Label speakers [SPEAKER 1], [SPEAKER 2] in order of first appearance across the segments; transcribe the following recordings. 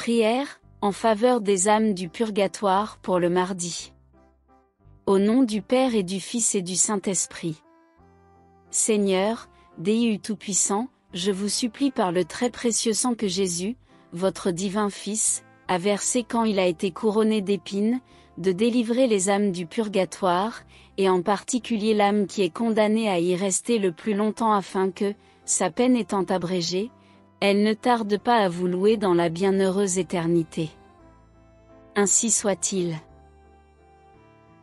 [SPEAKER 1] Prière, en faveur des âmes du purgatoire pour le mardi. Au nom du Père et du Fils et du Saint-Esprit. Seigneur, Déu Tout-Puissant, je vous supplie par le très précieux sang que Jésus, votre divin Fils, a versé quand il a été couronné d'épines, de délivrer les âmes du purgatoire, et en particulier l'âme qui est condamnée à y rester le plus longtemps afin que, sa peine étant abrégée, elle ne tarde pas à vous louer dans la bienheureuse éternité. Ainsi soit-il.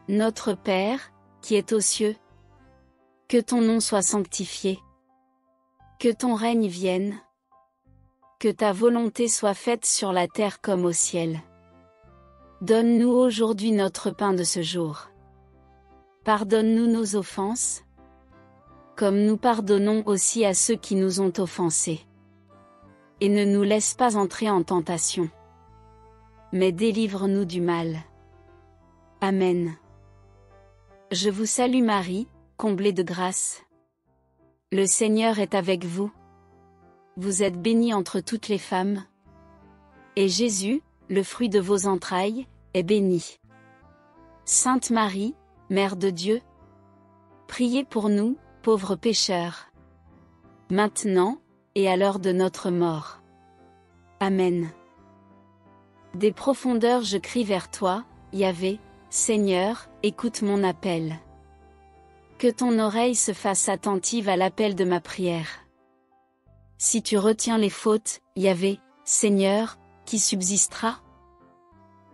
[SPEAKER 1] Notre Père, qui es aux cieux, que ton nom soit sanctifié. Que ton règne vienne. Que ta volonté soit faite sur la terre comme au ciel. Donne-nous aujourd'hui notre pain de ce jour. Pardonne-nous nos offenses, comme nous pardonnons aussi à ceux qui nous ont offensés. Et ne nous laisse pas entrer en tentation, mais délivre-nous du mal. Amen. Je vous salue Marie, comblée de grâce. Le Seigneur est avec vous. Vous êtes bénie entre toutes les femmes. Et Jésus, le fruit de vos entrailles, est béni. Sainte Marie, Mère de Dieu, priez pour nous, pauvres pécheurs. Maintenant, et à l'heure de notre mort. Amen. Des profondeurs je crie vers toi, Yahvé, Seigneur, écoute mon appel. Que ton oreille se fasse attentive à l'appel de ma prière. Si tu retiens les fautes, Yahvé, Seigneur, qui subsistera?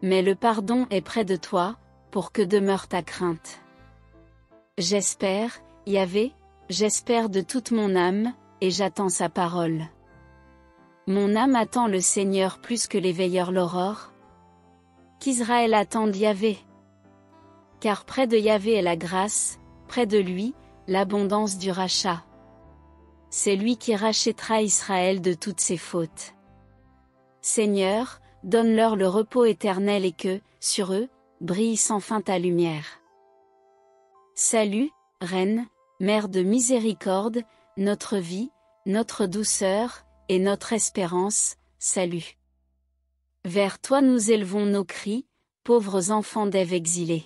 [SPEAKER 1] Mais le pardon est près de toi, pour que demeure ta crainte. J'espère, Yahvé, j'espère de toute mon âme, et j'attends sa parole. Mon âme attend le Seigneur plus que les veilleurs l'aurore. Qu'Israël attende Yahvé. Car près de Yahvé est la grâce, près de lui, l'abondance du rachat. C'est lui qui rachètera Israël de toutes ses fautes. Seigneur, donne-leur le repos éternel et que, sur eux, brille sans fin ta lumière. Salut, Reine, Mère de miséricorde, notre vie, notre douceur, et notre espérance, salut. Vers toi nous élevons nos cris, pauvres enfants d'Ève exilés.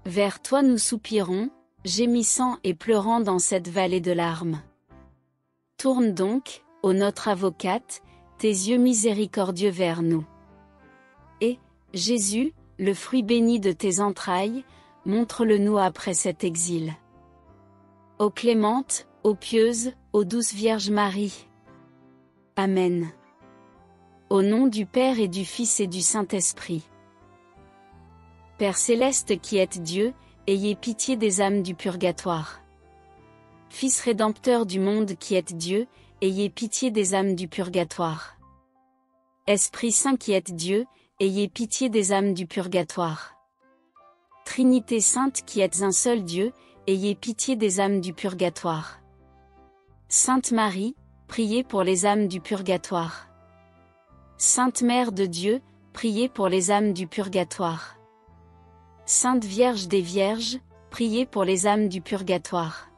[SPEAKER 1] Vers toi nous soupirons, gémissant et pleurant dans cette vallée de larmes. Tourne donc, ô notre avocate, tes yeux miséricordieux vers nous. Et, Jésus, le fruit béni de tes entrailles, montre-le-nous après cet exil. Ô clémente, ô pieuse, ô douce Vierge Marie. Amen. Au nom du Père et du Fils et du Saint-Esprit. Père céleste qui êtes Dieu, ayez pitié des âmes du purgatoire. Fils rédempteur du monde qui êtes Dieu, ayez pitié des âmes du purgatoire. Esprit Saint qui êtes Dieu, ayez pitié des âmes du purgatoire. Trinité Sainte qui êtes un seul Dieu, ayez pitié des âmes du purgatoire. Sainte Marie, priez pour les âmes du purgatoire. Sainte Mère de Dieu, priez pour les âmes du purgatoire. Sainte Vierge des Vierges, priez pour les âmes du purgatoire.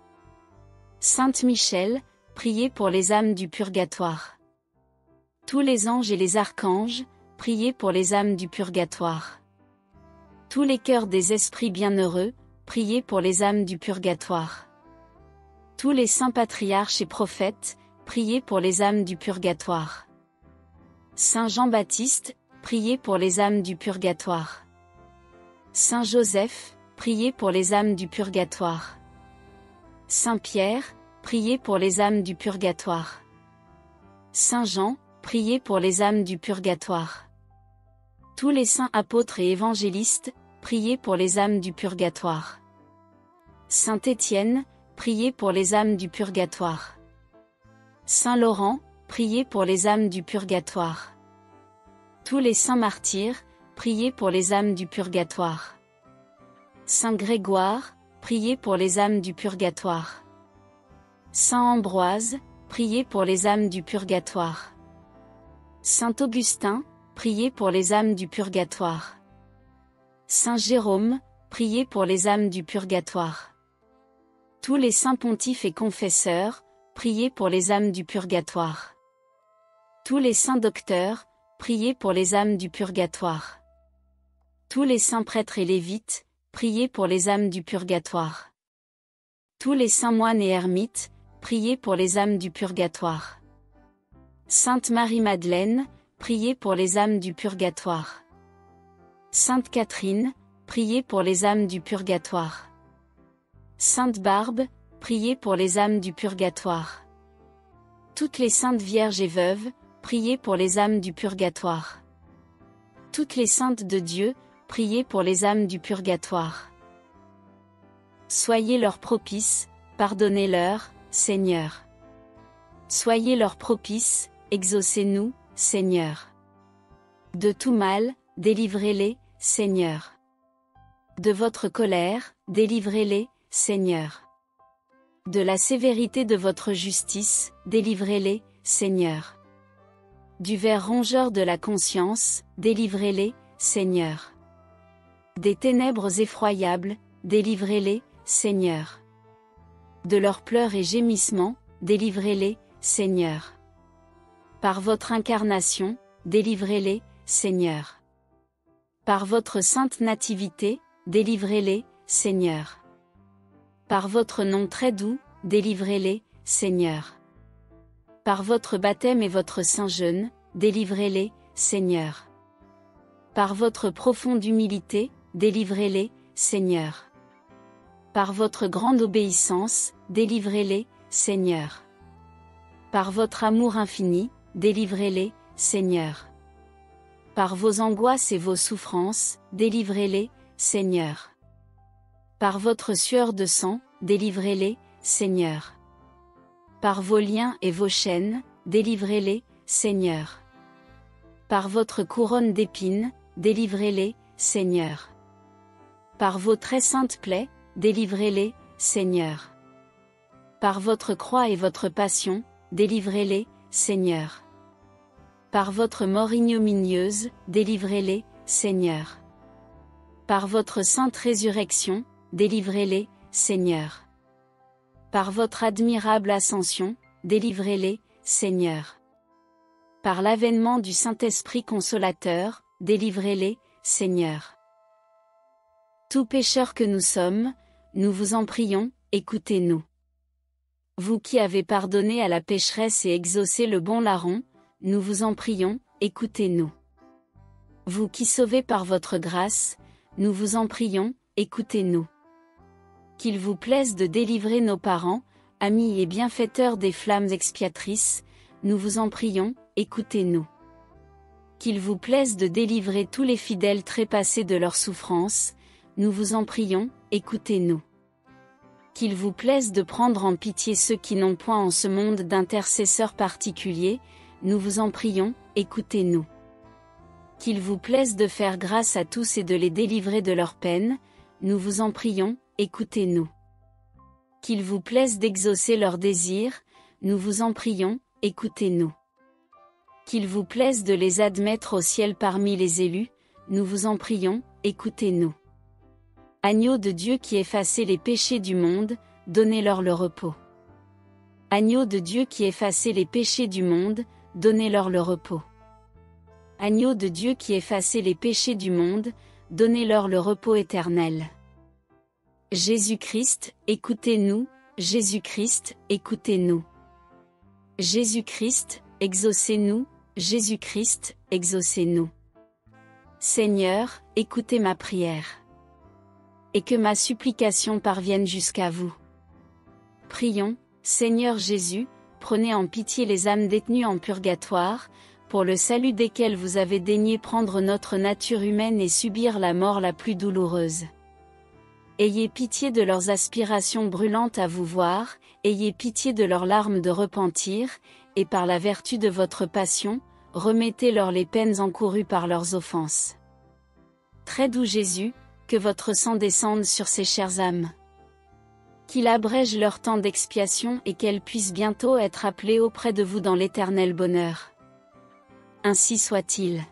[SPEAKER 1] Sainte Michel, priez pour les âmes du purgatoire. Tous les anges et les archanges, priez pour les âmes du purgatoire. Tous les cœurs des esprits bienheureux, priez pour les âmes du purgatoire. Tous les saints patriarches et prophètes, priez pour les âmes du purgatoire. Saint Jean-Baptiste, priez pour les âmes du purgatoire. Saint Joseph, priez pour les âmes du purgatoire. Saint Pierre, priez pour les âmes du purgatoire. Saint Jean, priez pour les âmes du purgatoire. Tous les saints apôtres et évangélistes, priez pour les âmes du purgatoire. Saint Étienne, priez pour les âmes du purgatoire. Saint Laurent, priez pour les âmes du purgatoire. Tous les saints martyrs, priez pour les âmes du purgatoire. Saint Grégoire, priez pour les âmes du purgatoire. Saint Ambroise, priez pour les âmes du purgatoire. Saint Augustin, priez pour les âmes du purgatoire. Saint Jérôme, priez pour les âmes du purgatoire. Tous les saints pontifes et confesseurs, priez pour les âmes du purgatoire. Tous les saints docteurs, priez pour les âmes du purgatoire. Tous les saints prêtres et lévites, priez pour les âmes du purgatoire. Tous les saints moines et ermites, priez pour les âmes du purgatoire. Sainte Marie-Madeleine, priez pour les âmes du purgatoire. Sainte Catherine, priez pour les âmes du purgatoire. Sainte Barbe, priez pour les âmes du purgatoire. Toutes les saintes vierges et veuves, priez pour les âmes du purgatoire. Toutes les saintes de Dieu, priez pour les âmes du purgatoire. Soyez leur propices, pardonnez-leur, Seigneur. Soyez leur propices, exaucez-nous, Seigneur. De tout mal, délivrez-les, Seigneur. De votre colère, délivrez-les, Seigneur. De la sévérité de votre justice, délivrez-les, Seigneur. Du ver rongeur de la conscience, délivrez-les, Seigneur. Des ténèbres effroyables, délivrez-les, Seigneur. De leurs pleurs et gémissements, délivrez-les, Seigneur. Par votre incarnation, délivrez-les, Seigneur. Par votre sainte nativité, délivrez-les, Seigneur. Par votre nom très doux, délivrez-les, Seigneur. Par votre baptême et votre saint jeûne, délivrez-les, Seigneur. Par votre profonde humilité, délivrez-les, Seigneur. Par votre grande obéissance, délivrez-les, Seigneur. Par votre amour infini, délivrez-les, Seigneur. Par vos angoisses et vos souffrances, délivrez-les, Seigneur. Par votre sueur de sang, délivrez-les, Seigneur. Par vos liens et vos chaînes, délivrez-les, Seigneur. Par votre couronne d'épines, délivrez-les, Seigneur. Par vos très saintes plaies, délivrez-les, Seigneur. Par votre croix et votre passion, délivrez-les, Seigneur. Par votre mort ignominieuse, délivrez-les, Seigneur. Par votre sainte résurrection, délivrez-les, Seigneur. Par votre admirable ascension, délivrez-les, Seigneur. Par l'avènement du Saint-Esprit consolateur, délivrez-les, Seigneur. Tout pécheurs que nous sommes, nous vous en prions, écoutez-nous. Vous qui avez pardonné à la pécheresse et exaucé le bon larron, nous vous en prions, écoutez-nous. Vous qui sauvez par votre grâce, nous vous en prions, écoutez-nous. Qu'il vous plaise de délivrer nos parents, amis et bienfaiteurs des flammes expiatrices, nous vous en prions, écoutez-nous. Qu'il vous plaise de délivrer tous les fidèles trépassés de leurs souffrances, nous vous en prions, écoutez-nous. Qu'il vous plaise de prendre en pitié ceux qui n'ont point en ce monde d'intercesseur particulier, nous vous en prions, écoutez-nous. Qu'il vous plaise de faire grâce à tous et de les délivrer de leurs peines, nous vous en prions, écoutez-nous. Qu'il vous plaise d'exaucer leurs désirs, nous vous en prions, écoutez-nous. Qu'il vous plaise de les admettre au ciel parmi les élus, nous vous en prions, écoutez-nous. Agneau de Dieu qui effacez les péchés du monde, donnez-leur le repos. Agneau de Dieu qui effacez les péchés du monde, donnez-leur le repos. Agneau de Dieu qui effacez les péchés du monde, donnez-leur le repos éternel. Jésus-Christ, écoutez-nous, Jésus-Christ, écoutez-nous. Jésus-Christ, exaucez-nous, Jésus-Christ, exaucez-nous. Seigneur, écoutez ma prière. Et que ma supplication parvienne jusqu'à vous. Prions, Seigneur Jésus, prenez en pitié les âmes détenues en purgatoire, pour le salut desquelles vous avez daigné prendre notre nature humaine et subir la mort la plus douloureuse. Ayez pitié de leurs aspirations brûlantes à vous voir, ayez pitié de leurs larmes de repentir, et par la vertu de votre passion, remettez-leur les peines encourues par leurs offenses. Très doux Jésus, que votre sang descende sur ces chères âmes. Qu'il abrège leur temps d'expiation et qu'elles puissent bientôt être appelées auprès de vous dans l'éternel bonheur. Ainsi soit-il.